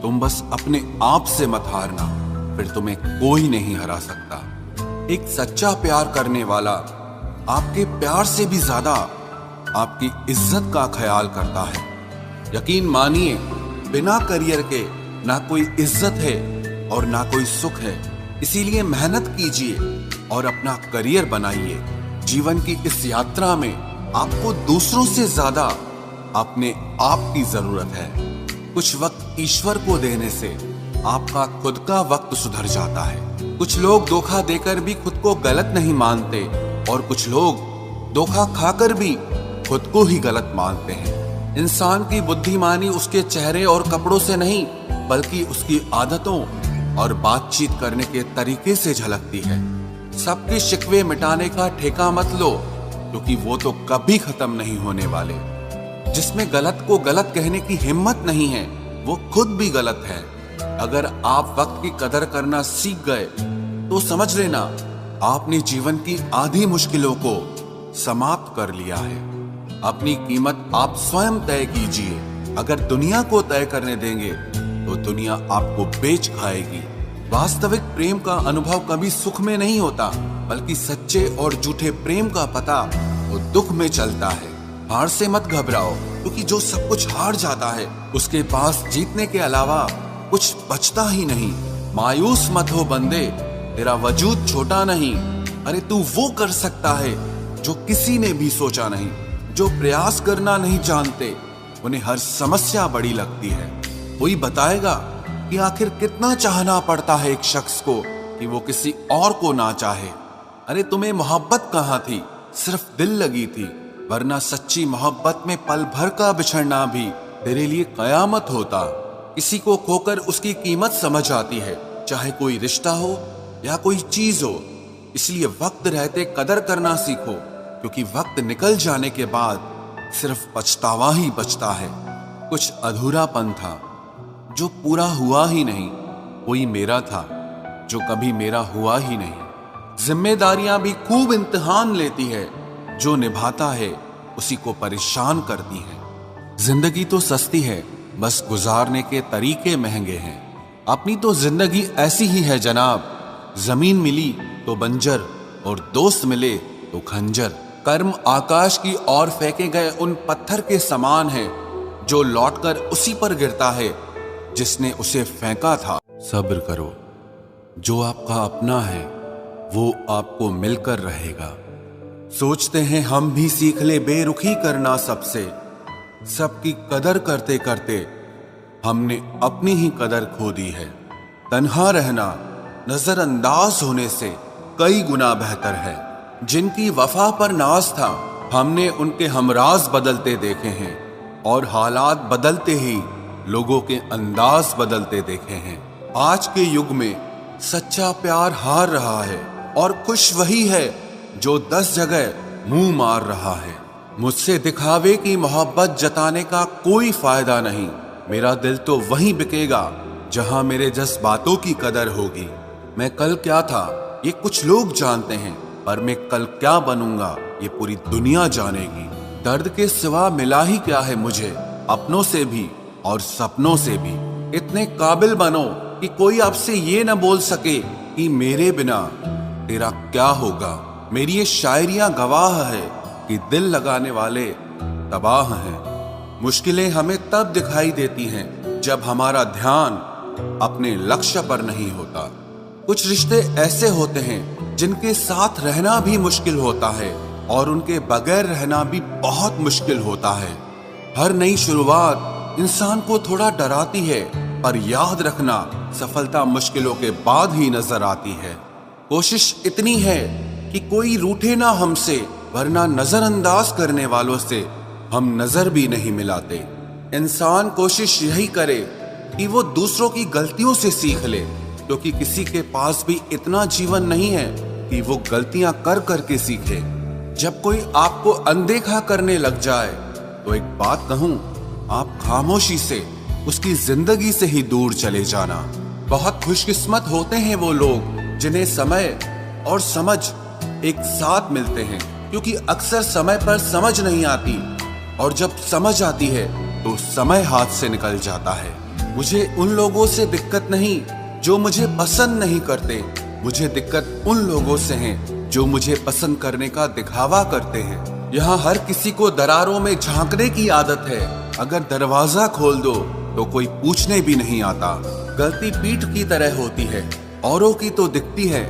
तुम बस अपने आप से मत हारना, फिर तुम्हें कोई नहीं हरा सकता। एक सच्चा प्यार करने वाला आपके प्यार से भी ज्यादा आपकी इज्जत का ख्याल करता है। यकीन मानिए, बिना करियर के ना कोई इज्जत है और ना कोई सुख है। इसीलिए मेहनत कीजिए और अपना करियर बनाइए। जीवन की इस यात्रा में आपको दूसरों से ज्यादा अपने आप की जरूरत है। कुछ वक्त ईश्वर को देने से आपका खुद का वक्त सुधर जाता है। कुछ लोग धोखा देकर भी खुद को गलत नहीं मानते और कुछ लोग धोखा खाकर भी खुद को ही गलत मानते हैं। इंसान की बुद्धिमानी उसके चेहरे और कपड़ों से नहीं, बल्कि उसकी आदतों और बातचीत करने के तरीके से झलकती है। सबके शिकवे मिटाने का ठेका मत लो, क्योंकि वो तो कभी खत्म नहीं होने वाले। जिसमें गलत को गलत कहने की हिम्मत नहीं है, वो खुद भी गलत है। अगर आप वक्त की कदर करना सीख गए तो समझ लेना आपने जीवन की आधी मुश्किलों को समाप्त कर लिया है। अपनी कीमत आप स्वयं तय कीजिए। अगर दुनिया को तय करने देंगे तो दुनिया आपको बेच खाएगी। वास्तविक प्रेम का अनुभव कभी सुख में नहीं होता, बल्कि सच्चे और झूठे प्रेम का पता तो दुख में चलता है। हार से मत घबराओ, क्योंकि जो सब कुछ हार जाता है उसके पास जीतने के अलावा कुछ बचता ही नहीं। मायूस मत हो बंदे, तेरा वजूद छोटा नहीं। अरे तू वो कर सकता है जो किसी ने भी सोचा नहीं। जो प्रयास करना नहीं जानते उन्हें हर समस्या बड़ी लगती है। कोई बताएगा कि आखिर कितना चाहना पड़ता है एक शख्स को कि वो किसी और को ना चाहे। अरे तुम्हें मोहब्बत कहाँ थी, सिर्फ दिल लगी थी, वरना सच्ची मोहब्बत में पल भर का बिछड़ना भी तेरे लिए कयामत होता। किसी को खोकर उसकी कीमत समझ आती है, चाहे कोई रिश्ता हो या कोई चीज हो। इसलिए वक्त रहते कदर करना सीखो, क्योंकि वक्त निकल जाने के बाद सिर्फ पछतावा ही बचता है। कुछ अधूरापन था जो पूरा हुआ ही नहीं। कोई मेरा था जो कभी मेरा हुआ ही नहीं। जिम्मेदारियां भी खूब इम्तिहान लेती है, जो निभाता है उसी को परेशान करती है। जिंदगी तो सस्ती है, बस गुजारने के तरीके महंगे हैं। अपनी तो जिंदगी ऐसी ही है जनाब, जमीन मिली तो बंजर और दोस्त मिले तो खंजर। कर्म आकाश की ओर फेंके गए उन पत्थर के समान है, जो लौटकर उसी पर गिरता है जिसने उसे फेंका था। सब्र करो, जो आपका अपना है वो आपको मिलकर रहेगा। सोचते हैं हम भी सीख ले बेरुखी करना सबसे। सबकी कदर करते करते हमने अपनी ही कदर खो दी है। तन्हा रहना नजरअंदाज होने से कई गुना बेहतर है। जिनकी वफा पर नाज था, हमने उनके हमराज बदलते देखे हैं, और हालात बदलते ही लोगों के अंदाज बदलते देखे हैं। आज के युग में सच्चा प्यार हार रहा है, और खुश वही है जो 10 जगह मुंह मार रहा है। मुझसे दिखावे की मोहब्बत जताने का कोई फायदा नहीं। मेरा दिल तो वहीं बिकेगा जहां मेरे जज्बातों की कदर होगी। मैं कल क्या था ये कुछ लोग जानते हैं, पर मैं कल क्या बनूंगा ये पूरी दुनिया जानेगी। दर्द के सिवा मिला ही क्या है मुझे, अपनों से भी और सपनों से भी। इतने काबिल बनो कि कोई आपसे ये न बोल सके कि मेरे बिना तेरा क्या होगा। मेरी ये शायरियां गवाह है कि दिल लगाने वाले तबाह हैं। मुश्किलें हमें तब दिखाई देती हैं जब हमारा ध्यान अपने लक्ष्य पर नहीं होता। कुछ रिश्ते ऐसे होते हैं जिनके साथ रहना भी मुश्किल होता है, और उनके बगैर रहना भी बहुत मुश्किल होता है। हर नई शुरुआत इंसान को थोड़ा डराती है, पर याद रखना सफलता मुश्किलों के बाद ही नजर आती है। कोशिश इतनी है कि कोई रूठे ना हमसे, वरना नजरअंदाज करने वालों से हम नजर भी नहीं मिलाते। इंसान कोशिश यही करे कि वो दूसरों की गलतियों से सीख ले, क्योंकि किसी के पास भी इतना जीवन नहीं है कि वो गलतियां कर करके सीखे। जब कोई आपको अनदेखा करने लग जाए तो एक बात कहूं, आप खामोशी से उसकी जिंदगी से ही दूर चले जाना। बहुत खुशकिस्मत होते हैं वो लोग जिन्हें समय और समझ एक साथ मिलते हैं, क्योंकि अक्सर समय पर समझ नहीं आती, और जब समझ आती है तो समय हाथ से निकल जाता है। मुझे उन लोगों से दिक्कत नहीं जो मुझे पसंद नहीं करते, मुझे दिक्कत उन लोगों से है जो मुझे पसंद करने का दिखावा करते हैं। यहाँ हर किसी को दरारों में झांकने की आदत है। अगर दरवाजा खोल दो तो कोई पूछने भी नहीं आता। गलती पीठ की तरह होती है, औरों की तो दिखती है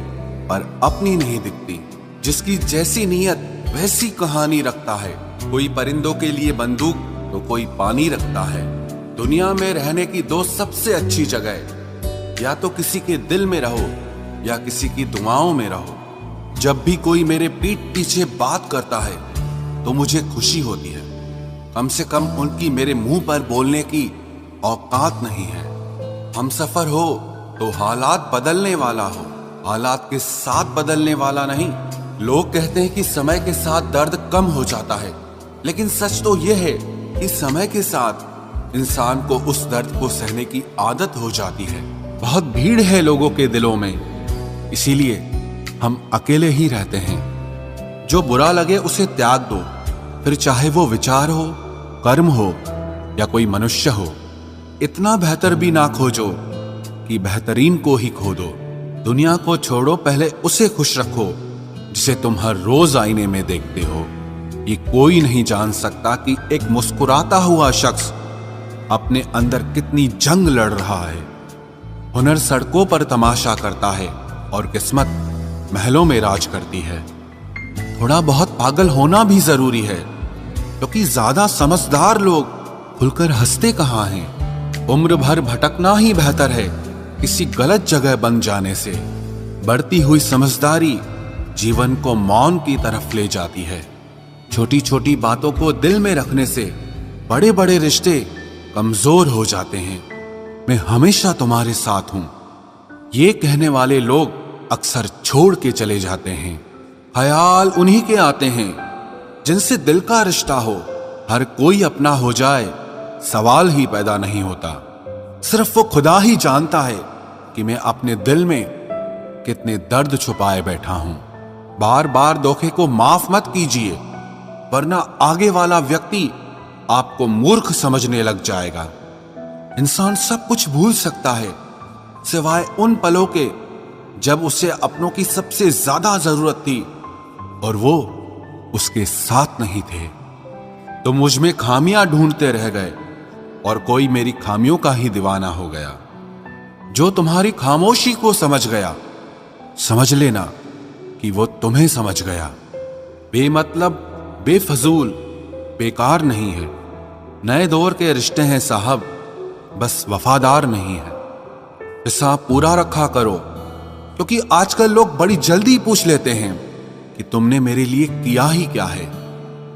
पर अपनी नहीं दिखती। जिसकी जैसी नीयत वैसी कहानी रखता है। कोई परिंदों के लिए बंदूक तो कोई पानी रखता है। दुनिया में रहने की दो सबसे अच्छी जगह, या तो किसी के दिल में रहो या किसी की दुआओं में रहो। जब भी कोई मेरे पीठ पीछे बात करता है तो मुझे खुशी होती है। कम से कम उनकी मेरे मुंह पर बोलने की औकात नहीं है। हम सफर हो तो हालात बदलने वाला हो, हालात के साथ बदलने वाला नहीं। लोग कहते हैं कि समय के साथ दर्द कम हो जाता है, लेकिन सच तो यह है कि समय के साथ इंसान को उस दर्द को सहने की आदत हो जाती है। बहुत भीड़ है लोगों के दिलों में, इसीलिए हम अकेले ही रहते हैं। जो बुरा लगे उसे त्याग दो, फिर चाहे वो विचार हो, कर्म हो या कोई मनुष्य हो। इतना बेहतर भी ना खोजो कि बेहतरीन को ही खो दो। दुनिया को छोड़ो, पहले उसे खुश रखो जिसे तुम हर रोज आईने में देखते हो। ये कोई नहीं जान सकता कि एक मुस्कुराता हुआ शख्स अपने अंदर कितनी जंग लड़ रहा है। हुनर सड़कों पर तमाशा करता है और किस्मत महलों में राज करती है। थोड़ा बहुत पागल होना भी जरूरी है, क्योंकि ज्यादा समझदार लोग खुलकर हंसते कहाँ हैं। उम्र भर भटकना ही बेहतर है किसी गलत जगह बन जाने से। बढ़ती हुई समझदारी जीवन को मौन की तरफ ले जाती है। छोटी छोटी बातों को दिल में रखने से बड़े बड़े रिश्ते कमजोर हो जाते हैं। मैं हमेशा तुम्हारे साथ हूं, ये कहने वाले लोग अक्सर छोड़ के चले जाते हैं। ख्याल उन्हीं के आते हैं जिनसे दिल का रिश्ता हो। हर कोई अपना हो जाए सवाल ही पैदा नहीं होता। सिर्फ वो खुदा ही जानता है कि मैं अपने दिल में कितने दर्द छुपाए बैठा हूं। बार बार धोखे को माफ मत कीजिए, वरना आगे वाला व्यक्ति आपको मूर्ख समझने लग जाएगा। इंसान सब कुछ भूल सकता है सिवाय उन पलों के जब उसे अपनों की सबसे ज्यादा जरूरत थी और वो उसके साथ नहीं थे। तो मुझ में खामियां ढूंढते रह गए और कोई मेरी खामियों का ही दीवाना हो गया। जो तुम्हारी खामोशी को समझ गया, समझ लेना कि वो तुम्हें समझ गया। बेमतलब, बेफजूल, बेकार नहीं है। नए दौर के रिश्ते हैं साहब, बस वफादार नहीं है। हिसाब पूरा रखा करो, क्योंकि आजकल लोग बड़ी जल्दी पूछ लेते हैं कि तुमने मेरे लिए किया ही क्या है।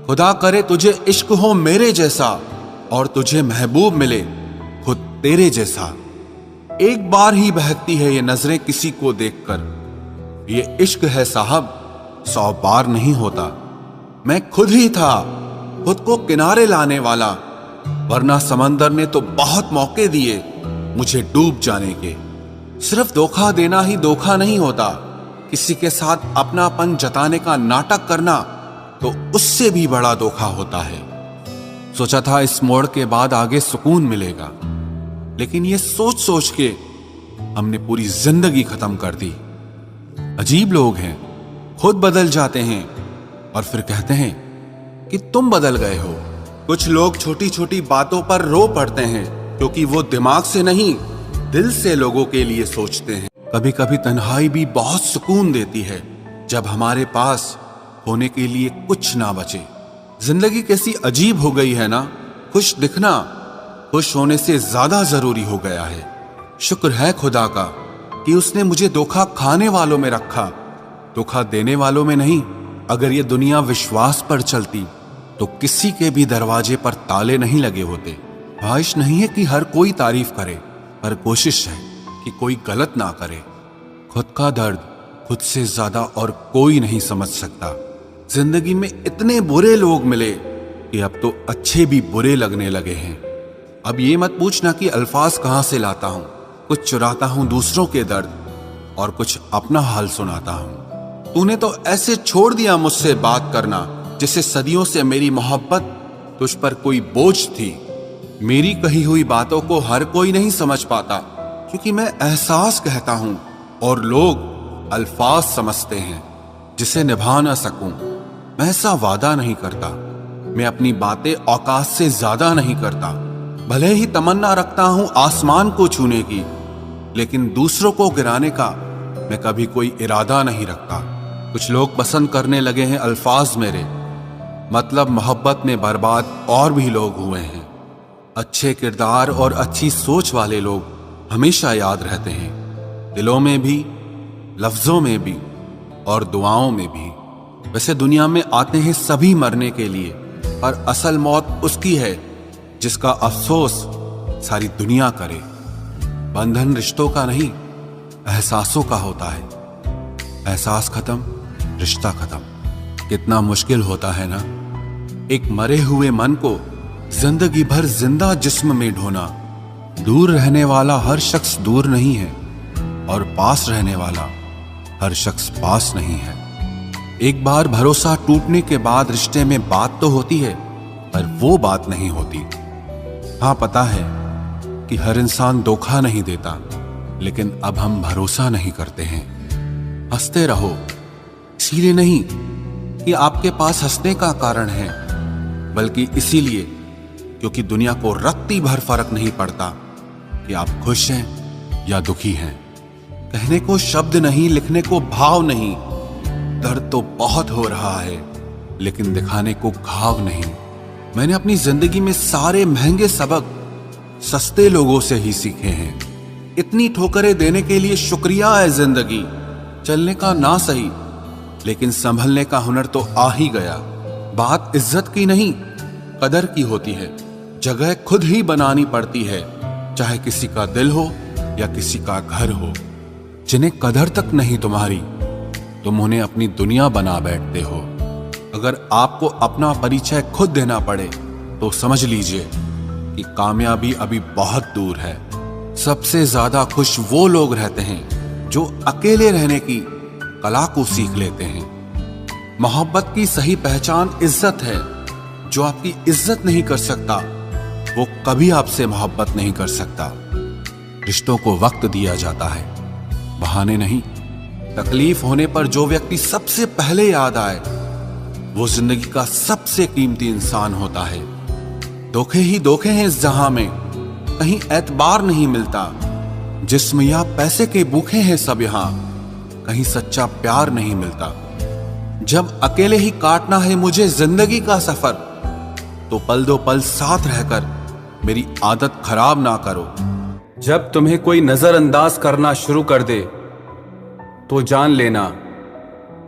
खुदा करे तुझे इश्क हो मेरे जैसा और तुझे महबूब मिले खुद तेरे जैसा। एक बार ही बहकती है ये नजरें किसी को देखकर। ये इश्क है साहब, 100 बार नहीं होता। मैं खुद ही था खुद को किनारे लाने वाला, वरना समंदर ने तो बहुत मौके दिए मुझे डूब जाने के। सिर्फ धोखा देना ही धोखा नहीं होता, किसी के साथ अपनापन जताने का नाटक करना तो उससे भी बड़ा धोखा होता है। सोचा था इस मोड़ के बाद आगे सुकून मिलेगा, लेकिन ये सोच सोच के हमने पूरी जिंदगी खत्म कर दी। अजीब लोग हैं, खुद बदल जाते हैं और फिर कहते हैं कि तुम बदल गए हो। कुछ लोग छोटी छोटी बातों पर रो पड़ते हैं, क्योंकि वो दिमाग से नहीं दिल से लोगों के लिए सोचते हैं। कभी कभी तन्हाई भी बहुत सुकून देती है, जब हमारे पास होने के लिए कुछ ना बचे। जिंदगी कैसी अजीब हो गई है ना। खुश दिखना खुश होने से ज्यादा जरूरी हो गया है। शुक्र है खुदा का कि उसने मुझे धोखा खाने वालों में रखा, धोखा देने वालों में नहीं। अगर ये दुनिया विश्वास पर चलती तो किसी के भी दरवाजे पर ताले नहीं लगे होते। ख्वाहिश नहीं है कि हर कोई तारीफ करे, पर कोशिश है कि कोई गलत ना करे। खुद का दर्द खुद से ज्यादा और कोई नहीं समझ सकता। जिंदगी में इतने बुरे लोग मिले कि अब तो अच्छे भी बुरे लगने लगे हैं। अब ये मत पूछना कि अल्फाज कहां से लाता हूं। कुछ चुराता हूं दूसरों के दर्द और कुछ अपना हाल सुनाता हूं। तूने तो ऐसे छोड़ दिया मुझसे बात करना जैसे सदियों से मेरी मोहब्बत तुझ पर कोई बोझ थी। मेरी कही हुई बातों को हर कोई नहीं समझ पाता, क्योंकि मैं एहसास कहता हूं और लोग अल्फाज समझते हैं जिसे निभा ना सकूं। मैं ऐसा वादा नहीं करता, मैं अपनी बातें औकात से ज्यादा नहीं करता। भले ही तमन्ना रखता हूं आसमान को छूने की, लेकिन दूसरों को गिराने का मैं कभी कोई इरादा नहीं रखता। कुछ लोग पसंद करने लगे हैं अल्फाज मेरे, मतलब मोहब्बत में बर्बाद और भी लोग हुए हैं। अच्छे किरदार और अच्छी सोच वाले लोग हमेशा याद रहते हैं, दिलों में भी, लफ्जों में भी और दुआओं में भी। वैसे दुनिया में आते हैं सभी मरने के लिए, पर असल मौत उसकी है जिसका अफसोस सारी दुनिया करे। बंधन रिश्तों का नहीं, एहसासों का होता है। एहसास खत्म, रिश्ता खत्म। कितना मुश्किल होता है ना, एक मरे हुए मन को जिंदगी भर जिंदा जिस्म में ढोना। दूर रहने वाला हर शख्स दूर नहीं है, और पास रहने वाला हर शख्स पास नहीं है। एक बार भरोसा टूटने के बाद रिश्ते में बात तो होती है, पर वो बात नहीं होती। हाँ, पता है कि हर इंसान धोखा नहीं देता, लेकिन अब हम भरोसा नहीं करते हैं। हंसते रहो, इसीलिए नहीं कि आपके पास हंसने का कारण है, बल्कि इसीलिए क्योंकि दुनिया को रत्ती भर फर्क नहीं पड़ता कि आप खुश हैं या दुखी हैं। कहने को शब्द नहीं, लिखने को भाव नहीं। दर्द तो बहुत हो रहा है, लेकिन दिखाने को घाव नहीं। मैंने अपनी जिंदगी में सारे महंगे सबक सस्ते लोगों से ही सीखे हैं। इतनी ठोकरें देने के लिए शुक्रिया है जिंदगी। चलने का ना सही, लेकिन संभलने का हुनर तो आ ही गया। बात इज्जत की नहीं, कदर की होती है। जगह खुद ही बनानी पड़ती है, चाहे किसी का दिल हो या किसी का घर हो। जिन्हें कदर तक नहीं तुम्हारी, तुम उन्हें अपनी दुनिया बना बैठते हो। अगर आपको अपना परिचय खुद देना पड़े तो समझ लीजिए कि कामयाबी अभी बहुत दूर है। सबसे ज्यादा खुश वो लोग रहते हैं जो अकेले रहने की कला को सीख लेते हैं। मोहब्बत की सही पहचान इज्जत है। जो आपकी इज्जत नहीं कर सकता, वो कभी आपसे मोहब्बत नहीं कर सकता। रिश्तों को वक्त दिया जाता है, बहाने नहीं। तकलीफ होने पर जो व्यक्ति सबसे पहले याद आए, वो जिंदगी का सबसे कीमती इंसान होता है। धोखे ही धोखे हैं इस जहां में, कहीं एतबार नहीं मिलता। जिस्म या पैसे के भूखे हैं सब यहां, कहीं सच्चा प्यार नहीं मिलता। जब अकेले ही काटना है मुझे जिंदगी का सफर, तो पल दो पल साथ रहकर मेरी आदत खराब ना करो। जब तुम्हें कोई नजरअंदाज करना शुरू कर दे, तो जान लेना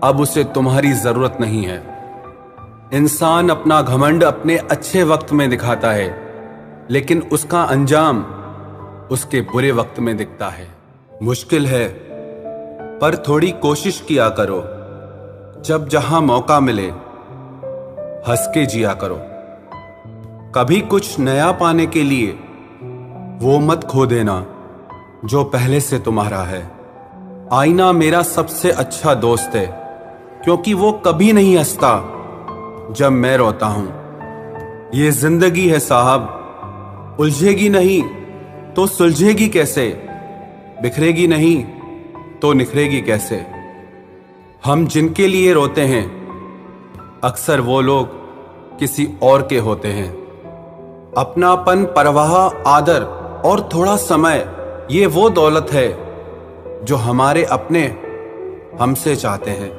अब उसे तुम्हारी जरूरत नहीं है। इंसान अपना घमंड अपने अच्छे वक्त में दिखाता है, लेकिन उसका अंजाम उसके बुरे वक्त में दिखता है। मुश्किल है, पर थोड़ी कोशिश किया करो। जब जहां मौका मिले, हंस के जिया करो। कभी कुछ नया पाने के लिए वो मत खो देना जो पहले से तुम्हारा है। आईना मेरा सबसे अच्छा दोस्त है, क्योंकि वो कभी नहीं हंसता जब मैं रोता हूं। ये जिंदगी है साहब, उलझेगी नहीं तो सुलझेगी कैसे, बिखरेगी नहीं तो निखरेगी कैसे। हम जिनके लिए रोते हैं, अक्सर वो लोग किसी और के होते हैं। अपनापन, परवाह, आदर और थोड़ा समय, ये वो दौलत है जो हमारे अपने हमसे चाहते हैं।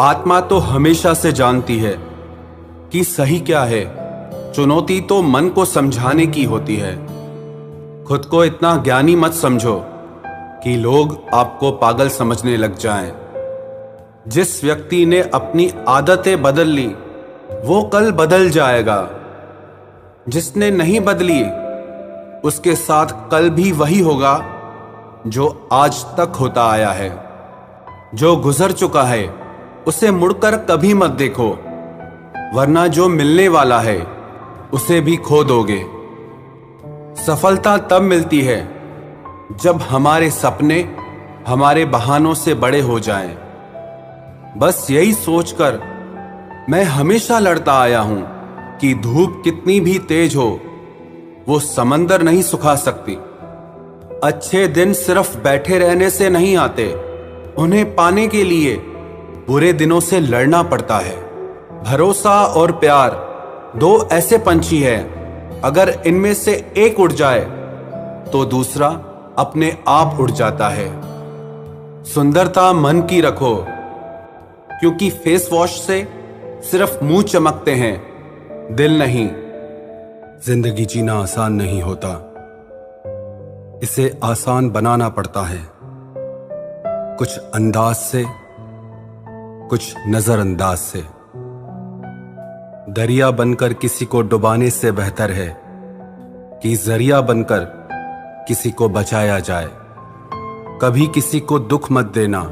आत्मा तो हमेशा से जानती है कि सही क्या है। चुनौती तो मन को समझाने की होती है। खुद को इतना ज्ञानी मत समझो कि लोग आपको पागल समझने लग जाएं। जिस व्यक्ति ने अपनी आदतें बदल ली, वो कल बदल जाएगा। जिसने नहीं बदली, उसके साथ कल भी वही होगा जो आज तक होता आया है। जो गुजर चुका है, उसे मुड़कर कभी मत देखो, वरना जो मिलने वाला है उसे भी खो दोगे। सफलता तब मिलती है जब हमारे सपने हमारे बहानों से बड़े हो जाएं। बस यही सोचकर मैं हमेशा लड़ता आया हूं कि धूप कितनी भी तेज हो, वो समंदर नहीं सुखा सकती। अच्छे दिन सिर्फ बैठे रहने से नहीं आते, उन्हें पाने के लिए बुरे दिनों से लड़ना पड़ता है। भरोसा और प्यार दो ऐसे पंछी हैं, अगर इनमें से एक उड़ जाए तो दूसरा अपने आप उड़ जाता है। सुंदरता मन की रखो, क्योंकि फेस वॉश से सिर्फ मुंह चमकते हैं, दिल नहीं। जिंदगी जीना आसान नहीं होता, इसे आसान बनाना पड़ता है, कुछ अंदाज से, कुछ नजरअंदाज से। दरिया बनकर किसी को डुबाने से बेहतर है कि जरिया बनकर किसी को बचाया जाए। कभी किसी को दुख मत देना,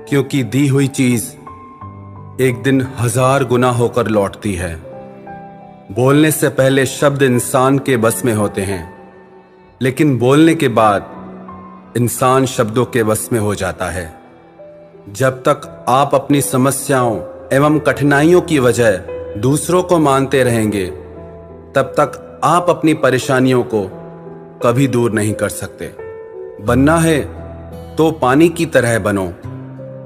क्योंकि दी हुई चीज एक दिन 1000 गुना होकर लौटती है। बोलने से पहले शब्द इंसान के बस में होते हैं, लेकिन बोलने के बाद इंसान शब्दों के बस में हो जाता है। जब तक आप अपनी समस्याओं एवं कठिनाइयों की वजह दूसरों को मानते रहेंगे, तब तक आप अपनी परेशानियों को कभी दूर नहीं कर सकते। बनना है तो पानी की तरह बनो,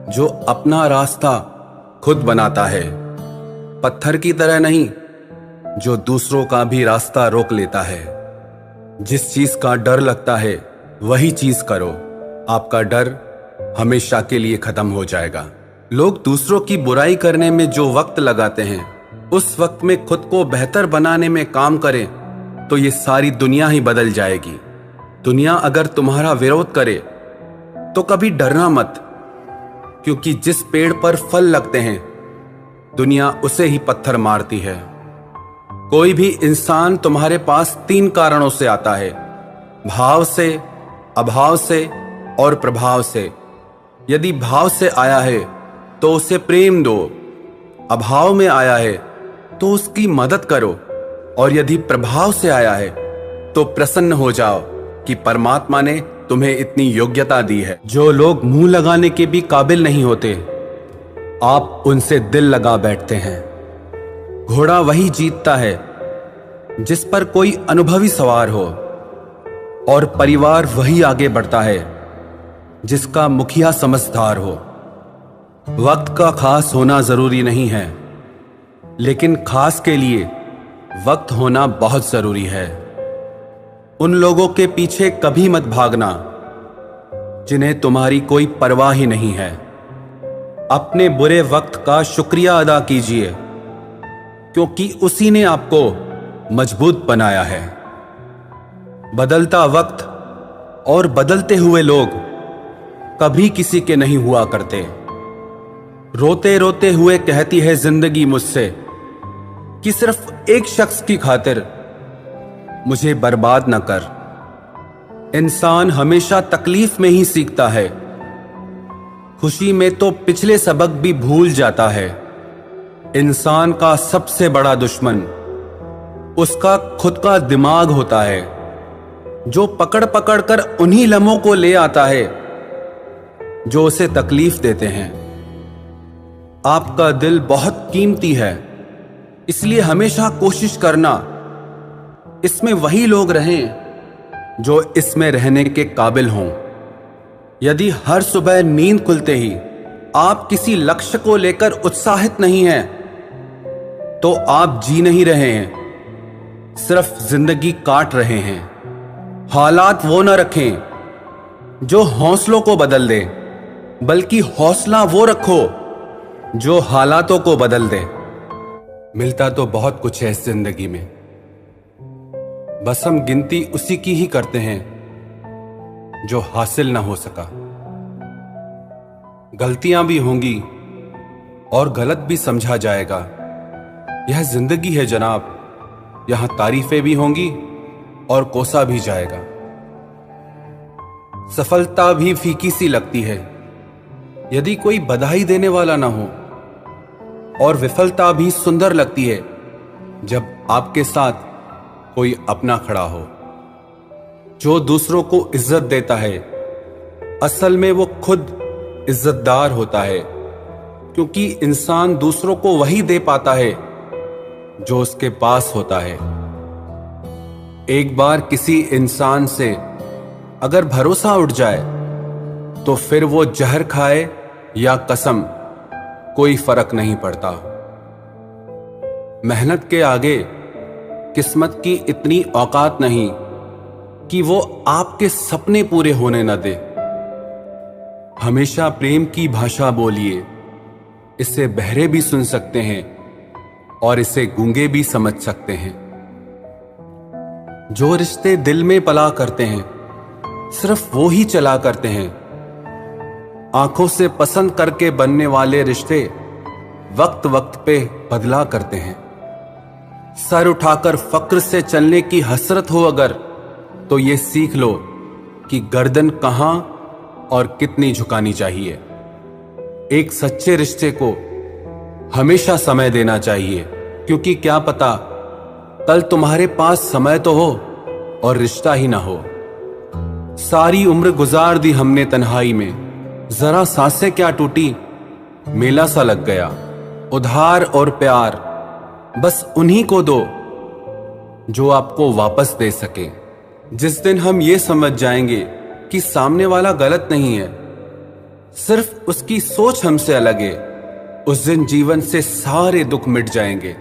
जो अपना रास्ता खुद बनाता है, पत्थर की तरह नहीं, जो दूसरों का भी रास्ता रोक लेता है। जिस चीज का डर लगता है वही चीज करो, आपका डर हमेशा के लिए खत्म हो जाएगा। लोग दूसरों की बुराई करने में जो वक्त लगाते हैं, उस वक्त में खुद को बेहतर बनाने में काम करें तो ये सारी दुनिया ही बदल जाएगी। दुनिया अगर तुम्हारा विरोध करे तो कभी डरना मत, क्योंकि जिस पेड़ पर फल लगते हैं दुनिया उसे ही पत्थर मारती है। कोई भी इंसान तुम्हारे पास 3 कारणों से आता है, भाव से, अभाव से और प्रभाव से। यदि भाव से आया है तो उसे प्रेम दो, अभाव में आया है तो उसकी मदद करो, और यदि प्रभाव से आया है तो प्रसन्न हो जाओ कि परमात्मा ने तुम्हें इतनी योग्यता दी है। जो लोग मुंह लगाने के भी काबिल नहीं होते, आप उनसे दिल लगा बैठते हैं। घोड़ा वही जीतता है जिस पर कोई अनुभवी सवार हो, और परिवार वही आगे बढ़ता है जिसका मुखिया समझदार हो। वक्त का खास होना जरूरी नहीं है, लेकिन खास के लिए वक्त होना बहुत जरूरी है। उन लोगों के पीछे कभी मत भागना जिन्हें तुम्हारी कोई परवाह ही नहीं है। अपने बुरे वक्त का शुक्रिया अदा कीजिए, क्योंकि उसी ने आपको मजबूत बनाया है। बदलता वक्त और बदलते हुए लोग कभी किसी के नहीं हुआ करते। रोते रोते हुए कहती है जिंदगी मुझसे कि सिर्फ एक शख्स की खातिर मुझे बर्बाद न कर। इंसान हमेशा तकलीफ में ही सीखता है, खुशी में तो पिछले सबक भी भूल जाता है। इंसान का सबसे बड़ा दुश्मन उसका खुद का दिमाग होता है, जो पकड़ पकड़ कर उन्हीं लम्हों को ले आता है जो उसे तकलीफ देते हैं। आपका दिल बहुत कीमती है, इसलिए हमेशा कोशिश करना इसमें वही लोग रहें जो इसमें रहने के काबिल हों। यदि हर सुबह नींद खुलते ही आप किसी लक्ष्य को लेकर उत्साहित नहीं हैं, तो आप जी नहीं रहे हैं, सिर्फ जिंदगी काट रहे हैं। हालात वो न रखें जो हौसलों को बदल दे, बल्कि हौसला वो रखो जो हालातों को बदल दे। मिलता तो बहुत कुछ है इस जिंदगी में, बस हम गिनती उसी की ही करते हैं जो हासिल ना हो सका। गलतियां भी होंगी और गलत भी समझा जाएगा। यह जिंदगी है जनाब, यहां तारीफें भी होंगी और कोसा भी जाएगा। सफलता भी फीकी सी लगती है यदि कोई बधाई देने वाला ना हो, और विफलता भी सुंदर लगती है जब आपके साथ कोई अपना खड़ा हो। जो दूसरों को इज्जत देता है, असल में वो खुद इज्जतदार होता है, क्योंकि इंसान दूसरों को वही दे पाता है जो उसके पास होता है। एक बार किसी इंसान से अगर भरोसा उठ जाए तो फिर वो जहर खाए या कसम, कोई फर्क नहीं पड़ता। मेहनत के आगे किस्मत की इतनी औकात नहीं कि वो आपके सपने पूरे होने न दे। हमेशा प्रेम की भाषा बोलिए, इसे बहरे भी सुन सकते हैं और इसे गूंगे भी समझ सकते हैं। जो रिश्ते दिल में पला करते हैं सिर्फ वो ही चला करते हैं। आंखों से पसंद करके बनने वाले रिश्ते वक्त वक्त पे बदला करते हैं। सर उठाकर फक्र से चलने की हसरत हो अगर, तो ये सीख लो कि गर्दन कहां और कितनी झुकानी चाहिए। एक सच्चे रिश्ते को हमेशा समय देना चाहिए, क्योंकि क्या पता कल तुम्हारे पास समय तो हो और रिश्ता ही ना हो। सारी उम्र गुजार दी हमने तन्हाई में, जरा सांसें क्या टूटी, मेला सा लग गया। उधार और प्यार बस उन्हीं को दो जो आपको वापस दे सके। जिस दिन हम ये समझ जाएंगे कि सामने वाला गलत नहीं है, सिर्फ उसकी सोच हमसे अलग है, उस दिन जीवन से सारे दुख मिट जाएंगे।